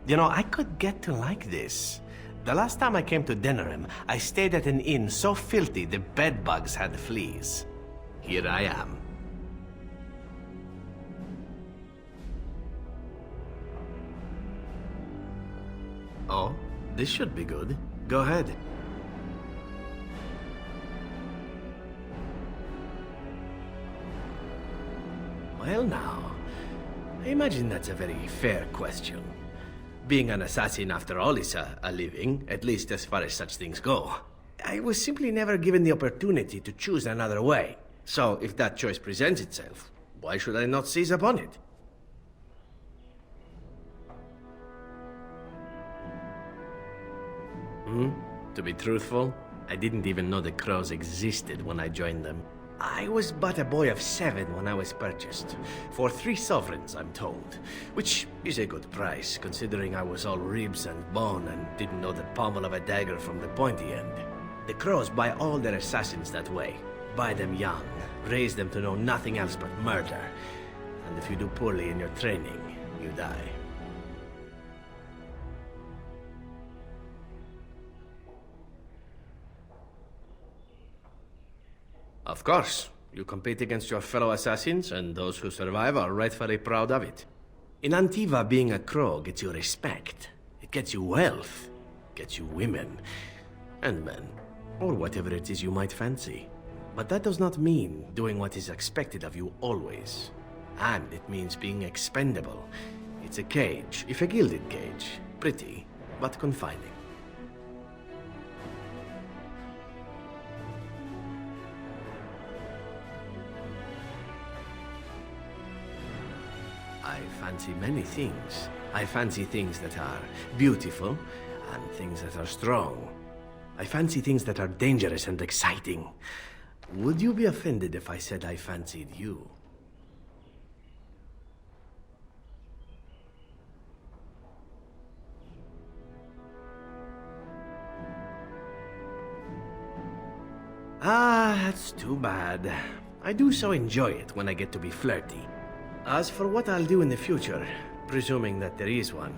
You know, I could get to like this. The last time I came to Denerim, I stayed at an inn so filthy the bedbugs had fleas. Here I am. Oh, this should be good. Go ahead. Well now, I imagine that's a very fair question. Being an assassin, after all, is a living, at least as far as such things go. I was simply never given the opportunity to choose another way. So, if that choice presents itself, why should I not seize upon it? To be truthful, I didn't even know the crows existed when I joined them. I was but a boy of 7 when I was purchased, for 3 sovereigns, I'm told, which is a good price, considering I was all ribs and bone and didn't know the pommel of a dagger from the pointy end. The crows buy all their assassins that way. Buy them young, raise them to know nothing else but murder, and if you do poorly in your training, you die. Of course, you compete against your fellow assassins, and those who survive are rightfully proud of it. In Antiva, being a crow gets you respect. It gets you wealth, gets you women, and men, or whatever it is you might fancy. But that does not mean doing what is expected of you always. And it means being expendable. It's a cage, if a gilded cage. Pretty, but confining. I fancy many things. I fancy things that are beautiful, and things that are strong. I fancy things that are dangerous and exciting. Would you be offended if I said I fancied you? Ah, that's too bad. I do so enjoy it when I get to be flirty. As for what I'll do in the future, presuming that there is one,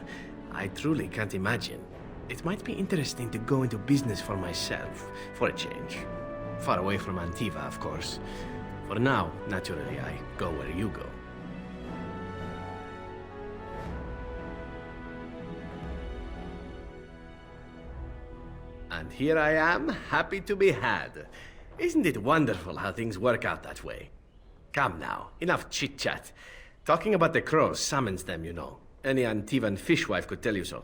I truly can't imagine. It might be interesting to go into business for myself, for a change. Far away from Antiva, of course. For now, naturally, I go where you go. And here I am, happy to be had. Isn't it wonderful how things work out that way? Come now, enough chit-chat. Talking about the crows summons them, you know. Any Antivan fishwife could tell you so.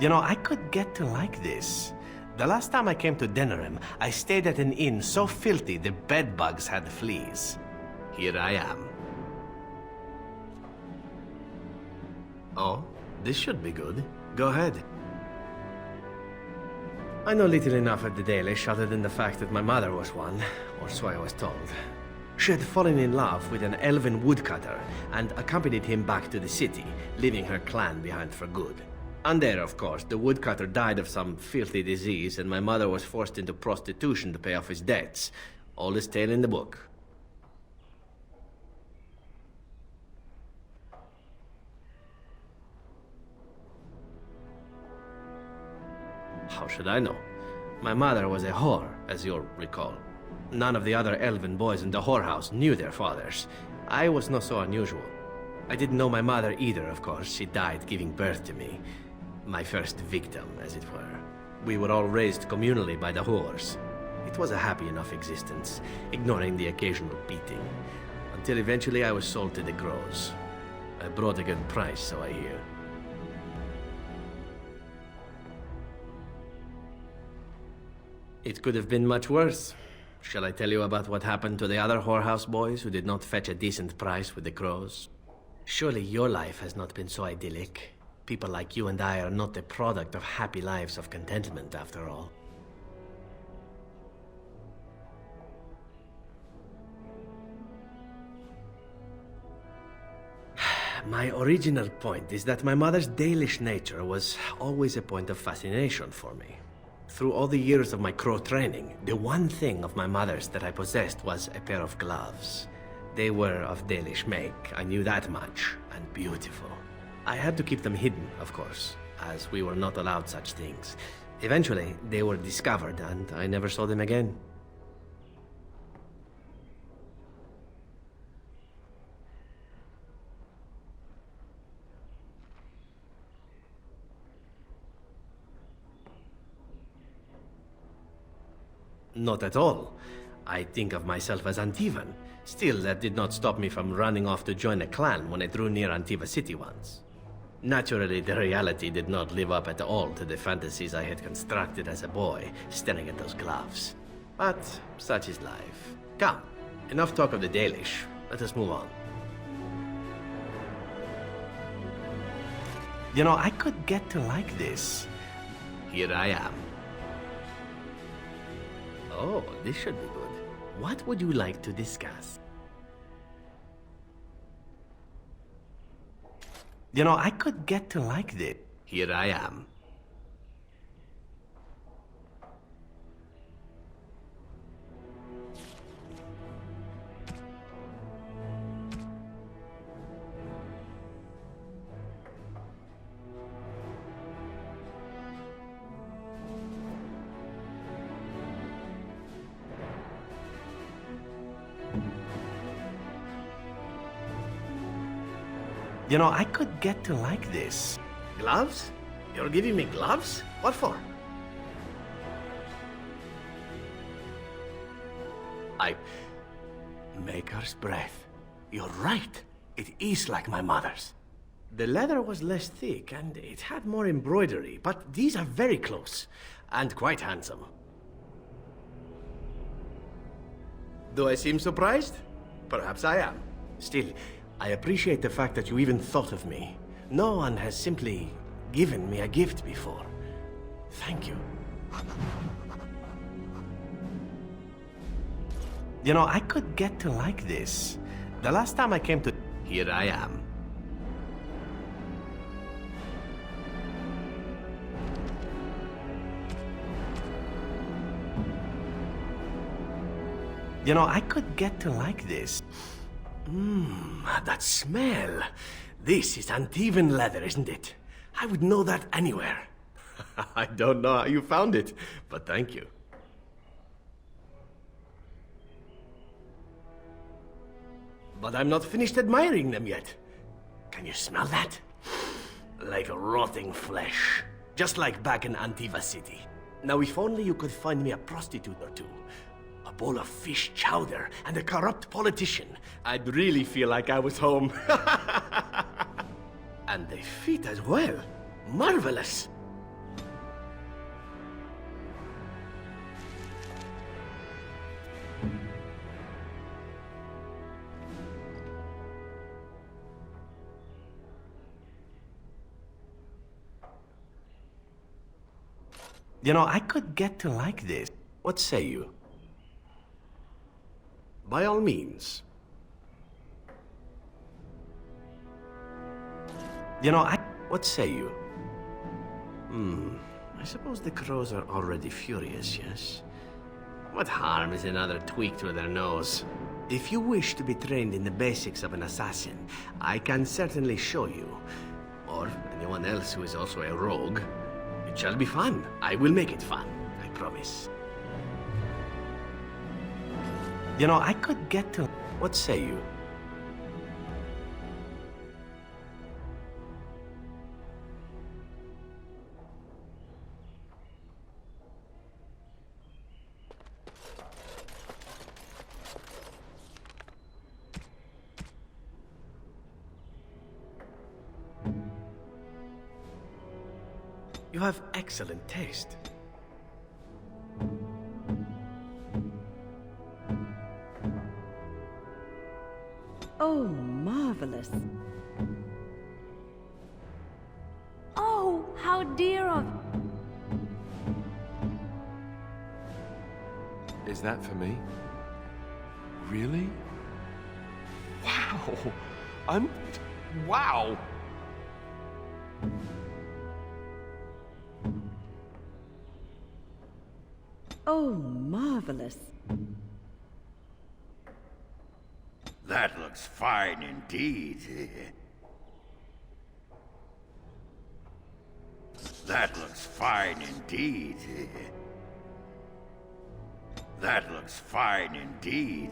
You know, I could get to like this. The last time I came to Denerim, I stayed at an inn so filthy the bedbugs had fleas. Here I am. Oh, this should be good. Go ahead. I know little enough of the Dalish other than the fact that my mother was one, or so I was told. She had fallen in love with an elven woodcutter and accompanied him back to the city, leaving her clan behind for good. And there, of course, the woodcutter died of some filthy disease and my mother was forced into prostitution to pay off his debts. Oldest tale in the book. How should I know? My mother was a whore, as you'll recall. None of the other elven boys in the whorehouse knew their fathers. I was not so unusual. I didn't know my mother either, of course. She died giving birth to me. My first victim, as it were. We were all raised communally by the whores. It was a happy enough existence, ignoring the occasional beating. Until eventually I was sold to the crows. I brought a good price, so I hear. It could have been much worse. Shall I tell you about what happened to the other whorehouse boys who did not fetch a decent price with the crows? Surely your life has not been so idyllic. People like you and I are not the product of happy lives of contentment, after all. My original point is that my mother's Dalish nature was always a point of fascination for me. Through all the years of my crow training, the one thing of my mother's that I possessed was a pair of gloves. They were of Dalish make, I knew that much, and beautiful. I had to keep them hidden, of course, as we were not allowed such things. Eventually, they were discovered, and I never saw them again. Not at all. I think of myself as Antivan. Still, that did not stop me from running off to join a clan when I drew near Antiva City once. Naturally, the reality did not live up at all to the fantasies I had constructed as a boy, staring at those gloves. But such is life. Come, enough talk of the Dalish. Let us move on. You know, I could get to like this. Here I am. Oh, this should be good. What would you like to discuss? You know, I could get to like this. Here I am. You know, I could get to like this. Gloves? You're giving me gloves? What for? Maker's breath. You're right. It is like my mother's. The leather was less thick and it had more embroidery, but these are very close and quite handsome. Do I seem surprised? Perhaps I am. Still, I appreciate the fact that you even thought of me. No one has simply given me a gift before. Thank you. You know, I could get to like this. The last time I came to... Here I am. You know, I could get to like this. That smell. This is Antivan leather, isn't it? I would know that anywhere. I don't know how you found it, but thank you. But I'm not finished admiring them yet. Can you smell that? Like rotting flesh. Just like back in Antiva City. Now, if only you could find me a prostitute or two. A bowl of fish chowder and a corrupt politician. I'd really feel like I was home. And they fit as well. Marvelous. You know, I could get to like this. What say you? By all means. You know, what say you? I suppose the crows are already furious, yes? What harm is another tweak to their nose? If you wish to be trained in the basics of an assassin, I can certainly show you. Or anyone else who is also a rogue. It shall be fun. I will make it fun, I promise. You know, I could get to... What say you? You have excellent taste. Oh, marvelous. Oh, how dear of... Is that for me? Really? Wow! Wow! Oh, marvelous. That looks fine indeed. That looks fine indeed. That looks fine indeed.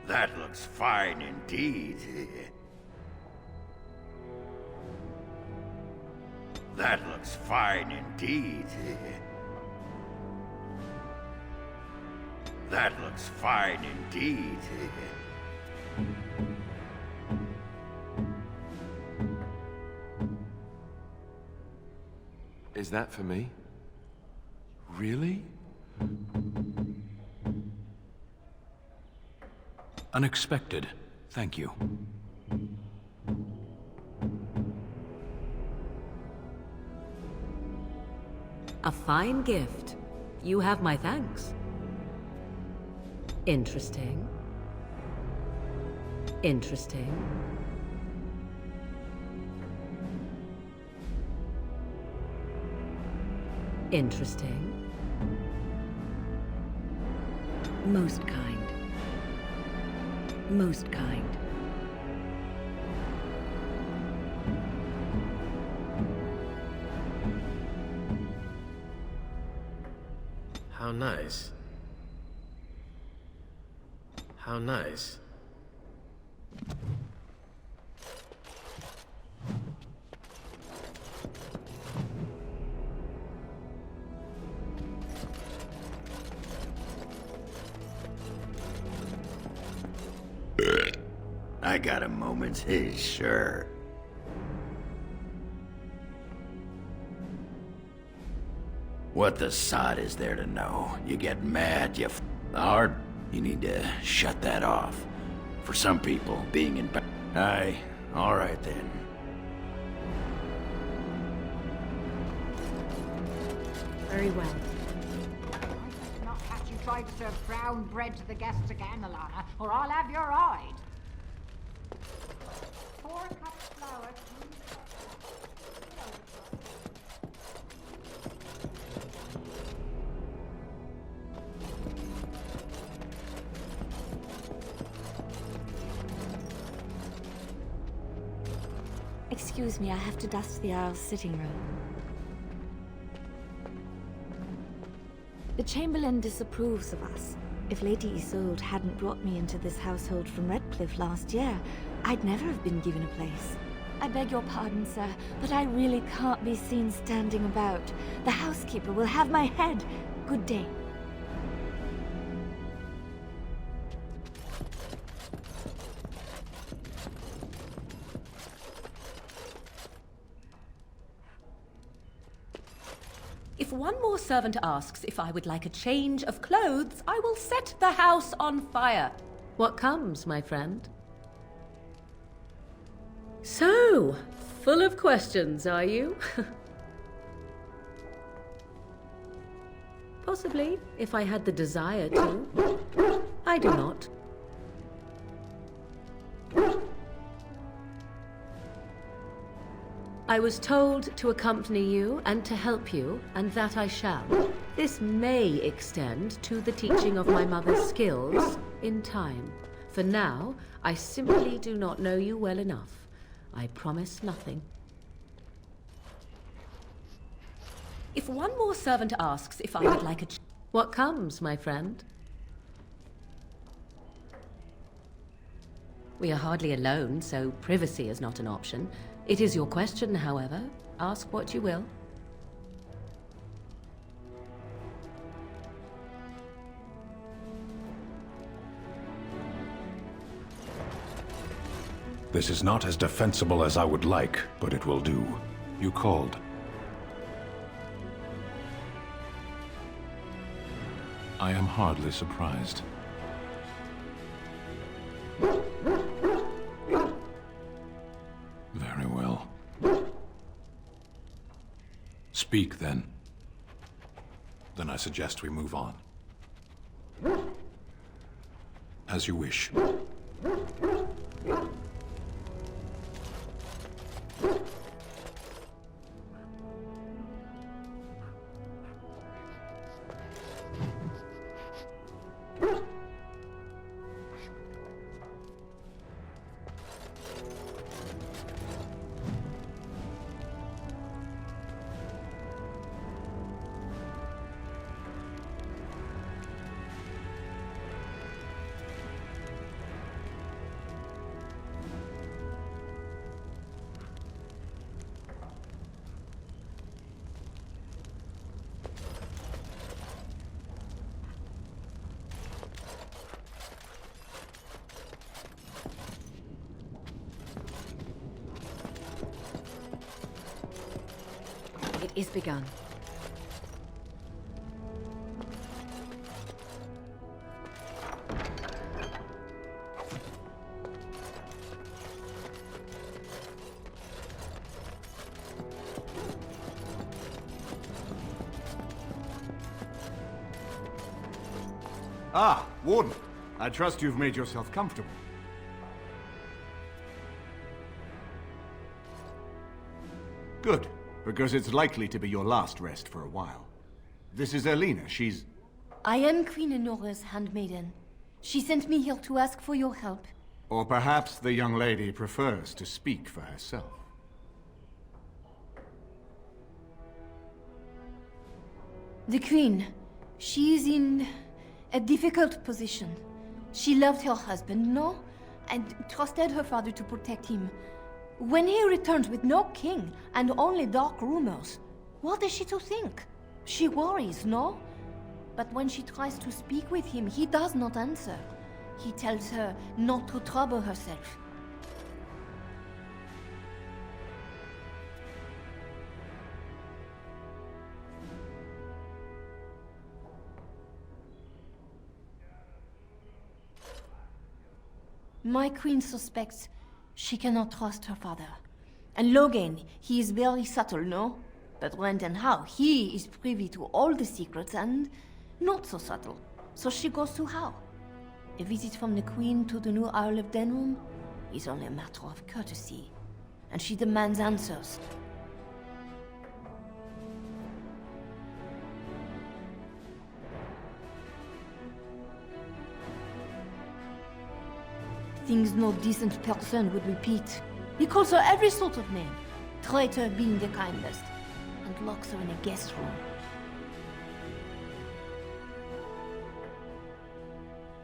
That looks fine indeed. That looks fine indeed. That looks fine indeed. Is that for me? Really? Unexpected. Thank you. A fine gift. You have my thanks. Interesting. Interesting. Interesting. Most kind. Most kind. How nice. How nice. I got a moment, sure. What the sod is there to know? You get mad, you hard. You need to shut that off. For some people, being in Aye, alright then. Very well. Not catch you try to serve brown bread to the guests again, Alana, or I'll have your hide. 4 cups flour. Excuse me, I have to dust the Earl's sitting room. The Chamberlain disapproves of us. If Lady Isolde hadn't brought me into this household from Redcliffe last year, I'd never have been given a place. I beg your pardon, sir, but I really can't be seen standing about. The housekeeper will have my head. Good day. If one more servant asks if I would like a change of clothes, I will set the house on fire. What comes, my friend? So, full of questions, are you? Possibly, if I had the desire to. I do not. I was told to accompany you and to help you, and that I shall. This may extend to the teaching of my mother's skills in time. For now, I simply do not know you well enough. I promise nothing. If one more servant asks if I would like a... What comes, my friend? We are hardly alone, so privacy is not an option. It is your question, however. Ask what you will. This is not as defensible as I would like, but it will do. You called. I am hardly surprised. Very well. Speak, then. Then I suggest we move on. As you wish. is begun. Ah, Warden. I trust you've made yourself comfortable. Good, because it's likely to be your last rest for a while. This is Erlina. She's... I am Queen Anora's handmaiden. She sent me here to ask for your help. Or perhaps the young lady prefers to speak for herself. The Queen, she is in a difficult position. She loved her husband, no? And trusted her father to protect him. When he returns with no king and only dark rumors, what is she to think? She worries, no? But when she tries to speak with him, he does not answer. He tells her not to trouble herself. My queen suspects she cannot trust her father. And Logan, he is very subtle, no? But when and how, he is privy to all the secrets and not so subtle. So she goes to how? A visit from the queen to the new Isle of Denrum is only a matter of courtesy. And she demands answers. Things no decent person would repeat. He calls her every sort of name, traitor being the kindest, and locks her in a guest room.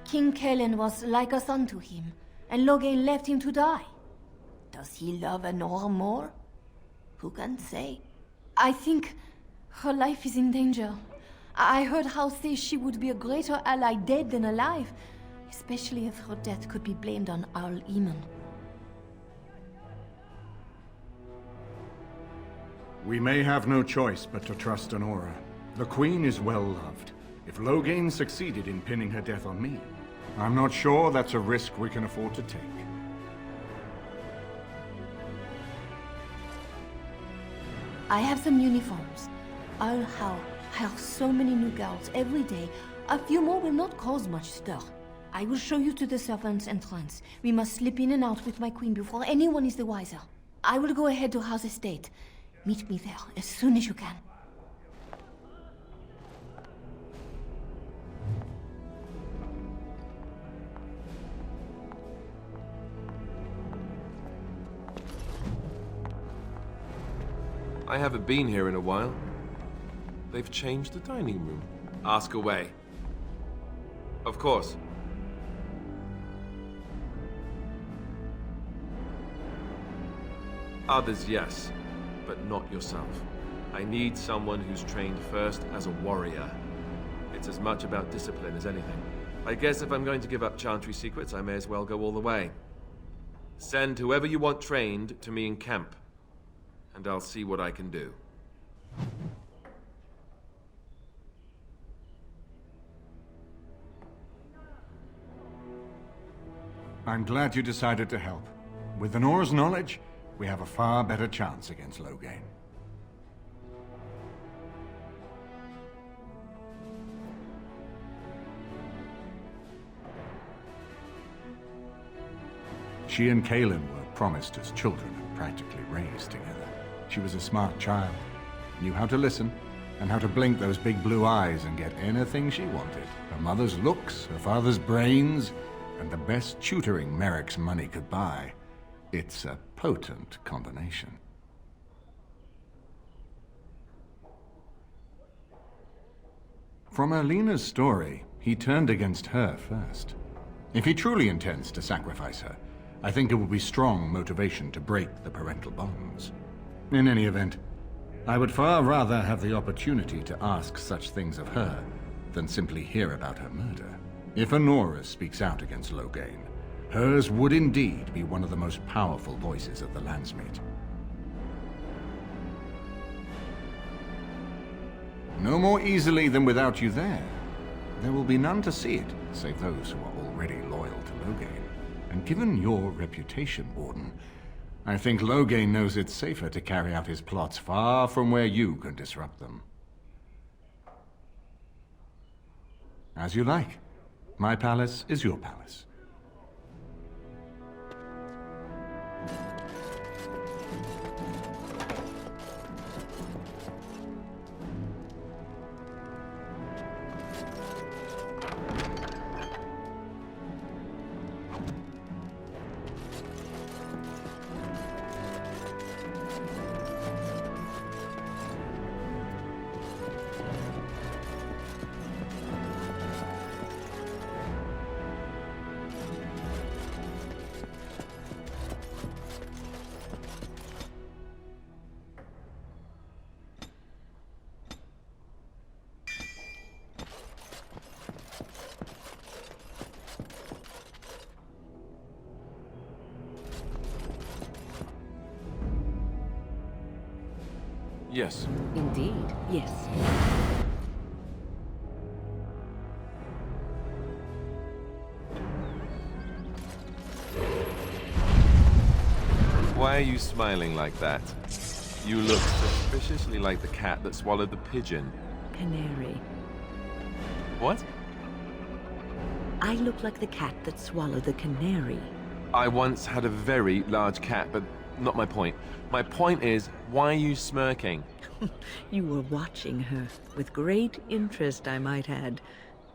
King Kalen was like a son to him, and Logan left him to die. Does he love Anora more? Who can say? I think her life is in danger. I heard how say she would be a greater ally dead than alive, especially if her death could be blamed on AyaAnnyGaming. We may have no choice but to trust Anora. The Queen is well loved. If Logan succeeded in pinning her death on me, I'm not sure that's a risk we can afford to take. I have some uniforms. I'll hire so many new girls every day. A few more will not cause much stir. I will show you to the servants' entrance. We must slip in and out with my queen before anyone is the wiser. I will go ahead to House Estate. Meet me there as soon as you can. I haven't been here in a while. They've changed the dining room. Ask away. Of course. Others, yes, but not yourself. I need someone who's trained first as a warrior. It's as much about discipline as anything. I guess if I'm going to give up Chantry secrets, I may as well go all the way. Send whoever you want trained to me in camp, and I'll see what I can do. I'm glad you decided to help. With Anora's knowledge, we have a far better chance against Logan. She and Kalen were promised as children and practically raised together. She was a smart child, knew how to listen, and how to blink those big blue eyes and get anything she wanted. Her mother's looks, her father's brains, and the best tutoring Merrick's money could buy. It's a potent combination. From Erlina's story, he turned against her first. If he truly intends to sacrifice her, I think it will be strong motivation to break the parental bonds. In any event, I would far rather have the opportunity to ask such things of her than simply hear about her murder. If Anora speaks out against Logan, hers would indeed be one of the most powerful voices of the Landsmeet. No more easily than without you there. There will be none to see it, save those who are already loyal to Loghain. And given your reputation, Warden, I think Loghain knows it's safer to carry out his plots far from where you can disrupt them. As you like. My palace is your palace. Yes. Indeed, yes. Why are you smiling like that? You look suspiciously like the cat that swallowed the pigeon. Canary. What? I look like the cat that swallowed the canary. I once had a very large cat, but not my point. My point is, why are you smirking? You were watching her, with great interest, I might add.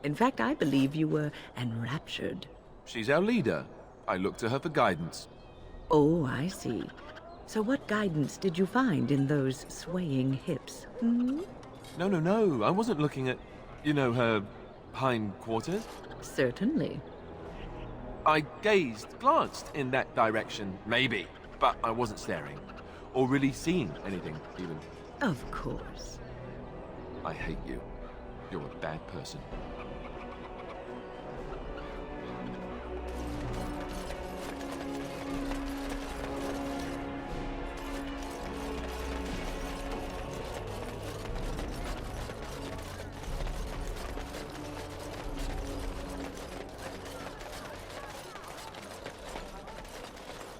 In fact, I believe you were enraptured. She's our leader. I look to her for guidance. Oh, I see. So what guidance did you find in those swaying hips? Hmm? No. I wasn't looking at, her hindquarters. Certainly. I glanced in that direction, maybe, but I wasn't staring. Or really seeing anything, even. Of course. I hate you. You're a bad person.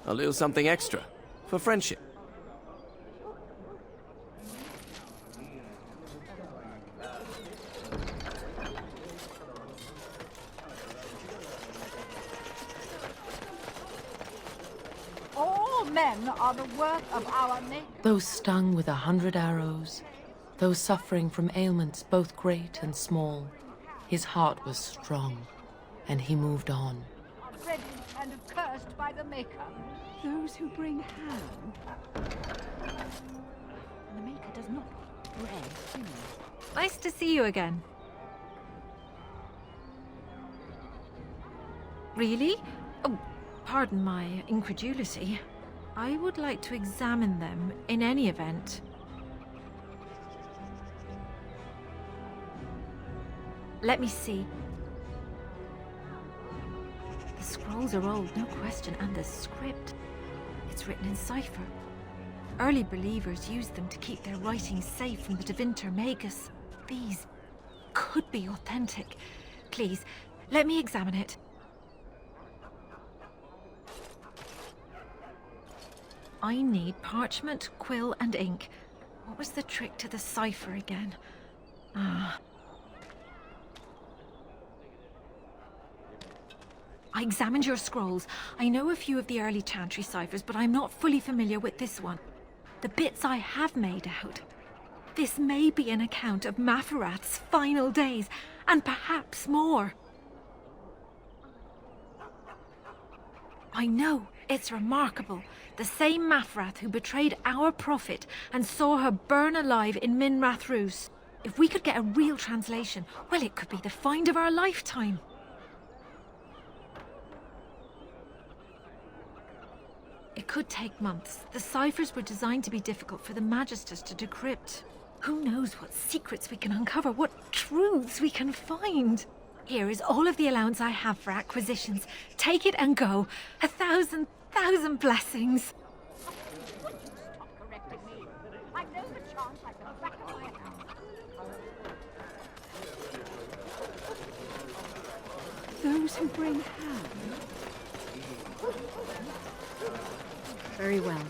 A little something extra. For friendship. All men are the work of our nature. Those stung with 100 arrows, those suffering from ailments both great and small, his heart was strong, and he moved on. Dreaded and accursed by the Maker. Those who bring harm. The Maker does not bread humans. Nice to see you again. Really? Oh, pardon my incredulity. I would like to examine them in any event. Let me see. The scrolls are old, no question, and the script. It's written in cipher. Early believers used them to keep their writings safe from the Divinter Magus. These could be authentic. Please, let me examine it. I need parchment, quill, and ink. What was the trick to the cipher again? Ah. I examined your scrolls. I know a few of the early Chantry ciphers, but I'm not fully familiar with this one. The bits I have made out. This may be an account of Maferath's final days, and perhaps more. I know, it's remarkable. The same Maferath who betrayed our prophet and saw her burn alive in Minrath Rus. If we could get a real translation, well, it could be the find of our lifetime. It could take months. The ciphers were designed to be difficult for the Magisters to decrypt. Who knows what secrets we can uncover, what truths we can find. Here is all of the allowance I have for acquisitions. Take it and go. 1,000 blessings. Stop correcting me. I know the chant like the back of my hand. those who bring ham. Very well.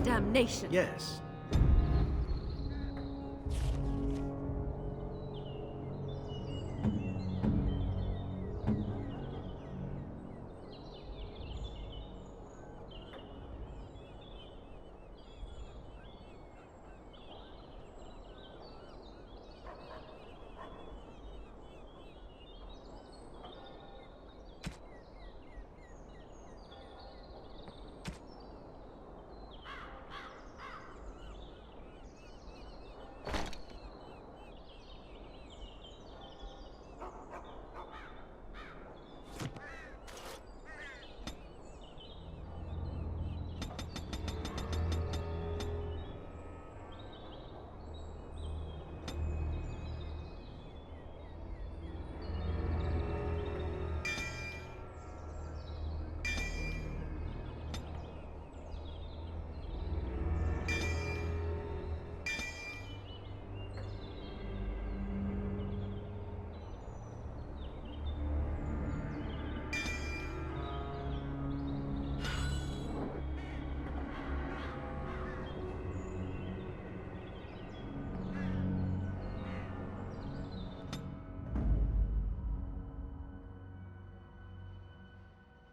Damnation. Yes.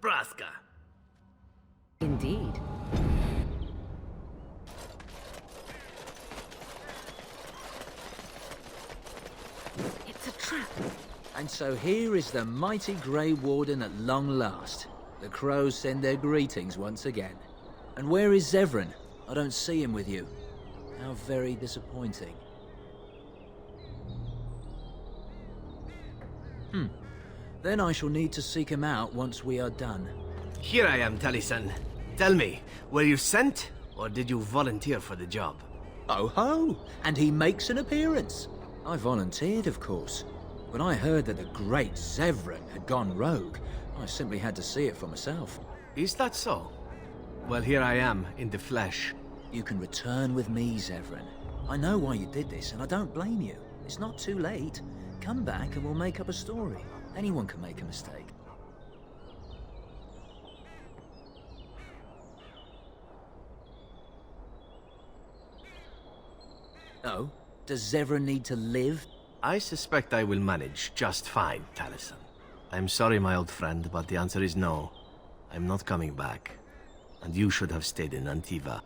Braska. Indeed. It's a trap. And so here is the mighty Grey Warden at long last. The crows send their greetings once again. And where is Zevran? I don't see him with you. How very disappointing. Then I shall need to seek him out once we are done. Here I am, Taliesin. Tell me, were you sent, or did you volunteer for the job? Oh ho! And he makes an appearance. I volunteered, of course. When I heard that the great Zevran had gone rogue, I simply had to see it for myself. Is that so? Well, here I am, in the flesh. You can return with me, Zevran. I know why you did this, and I don't blame you. It's not too late. Come back and we'll make up a story. Anyone can make a mistake. Oh? Does Zevran need to live? I suspect I will manage just fine, Taliesin. I'm sorry, my old friend, but the answer is no. I'm not coming back. And you should have stayed in Antiva.